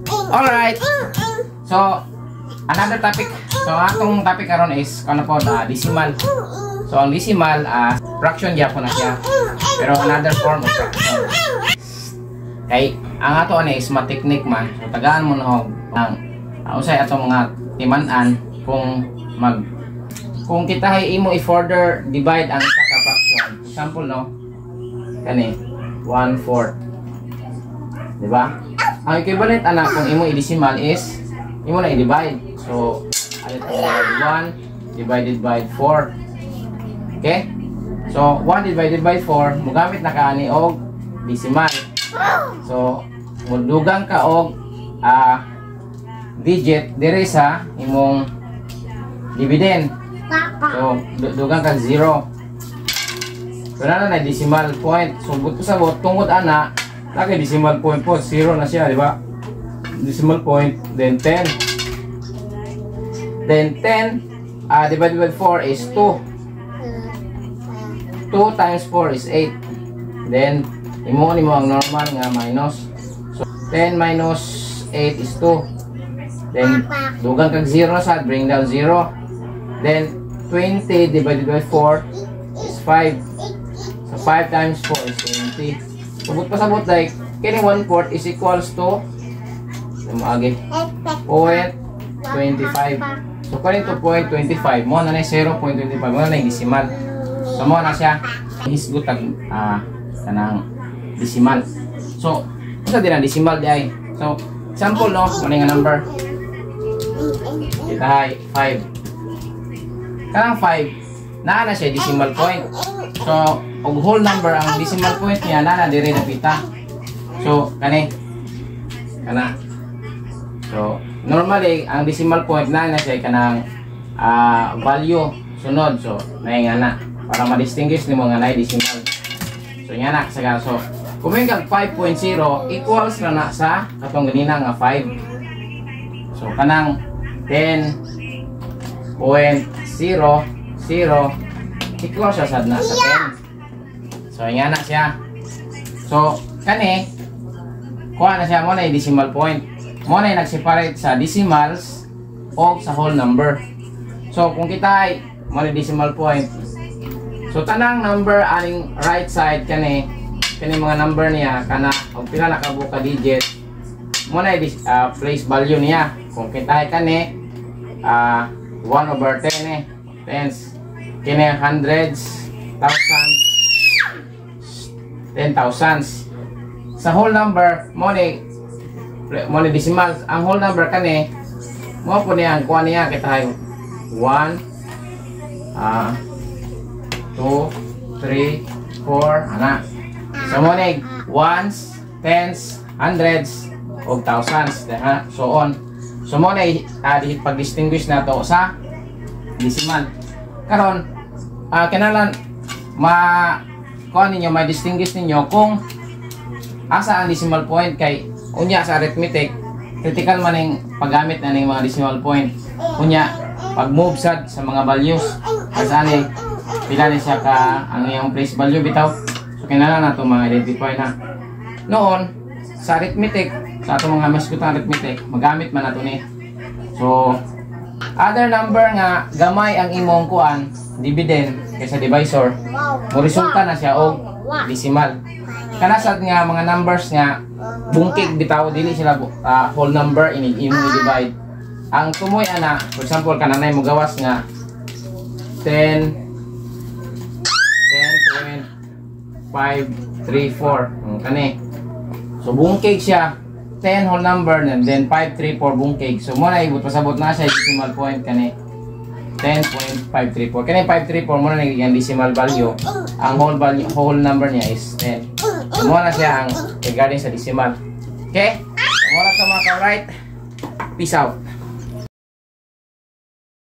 Alright. So, another topic. So, atong topic karon is ano po, decimal. So, ang decimal, fraction gyapon na siya. Pero another form of fraction. Kay, ang ato ano is ma-technique man. So, tagaan mo na ho ang usay atong mga timan-an kung kita ay imo i-further divide ang isa ka fraction. Example no, kani 1/4. Diba? Ang equivalent ana kung imo i-decimal is imo na i-divide. So, alit ang 1 divided by 4. Okay? So, 1 divided by 4, mugamit na kaani og decimal. So, mudugang ka og digit dire sa imong dividend. So, dugang ka 0. So, na decimal point. So, buto sa bot, tungkod ana, lagi decimal point po. 0 na siya, di ba? Decimal point, then 10. Then 10 divided by 4 is 2. 2 times 4 is 8. Then, imo ang normal nga minus. So, 10 minus 8 is 2. Then, dugang kag 0 sa, bring down 0. Then, 20 divided by 4 is 5. So, 5 times 4 is 20. Sabot pa sabot, like, kini 1/4 is equals to 0.25. So, kani to 0.25. Mo na na 0.25. Mo na na yung decimal. So, mo na siya. Hisgot ang kanang decimal. So, isa din ang decimal di ay. So, example no, muna nga number. Kita ay 5. Kanang 5, naa na siya decimal point. So, og whole number ang decimal point niya na dire napita. So, kana. So, normally ang decimal point na siya kanang value sunod. So, nay nga na para ma-distinguish nimo nga nay decimal. So, nya na sa so, kung may kag 5.0 equals na sa katong ganina nga 5. So, kanang 10.00 equals siya sad na sa 10. So, nya na siya. So, kani kuha na siya mo na decimal point. Mo na nag-separate sa decimals o sa whole number. So, kung kita ay mo na decimal point. So, tanang number aning right side kani mga number niya kana og pila na kabuka digit. Mo na place value niya. Kung kita ay kani 1/10 tens. Kini hundreds, thousands, 10,000s. Sa whole number mo ni decimals, ang whole number kani mo po niya ang kuha niya kita 1 2 3 4 ana. So mo ni ones, tens, hundreds ug thousands ha, so on. So mo na pag-distinguish nato sa decimal. Karon kanalan kuha ninyo ma-distinguish ninyo kung asa ang decimal point kay unya sa arithmetic critical man ning paggamit na ning mga decimal point. Unya pag move sad sa mga values asani pila ni siya ka ang iyang place value bitaw. So kinahanglan nato ma-identify na. Noon sa arithmetic, sa atong mga maskutan arithmetic, magamit man nato ni. So other number nga gamay ang imong kuan dividend kaysa divisor, mo resulta na siya og decimal. Kanasad nga mga numbers nga bungkig bitaw dili sila whole number imong i-divide. Ang tumoy ana, for example kananay mo gawas nga 10.534 kani. So bungkig siya 10 whole number and then 534 bungkig. So mo na ibut pasabot na siya decimal point kani 10.534. Kani 534 mo na yung decimal value. Ang whole number niya is 10. So mo na siya ang regarding sa decimal. Okay? So mo na sa mga ka-right. Peace out.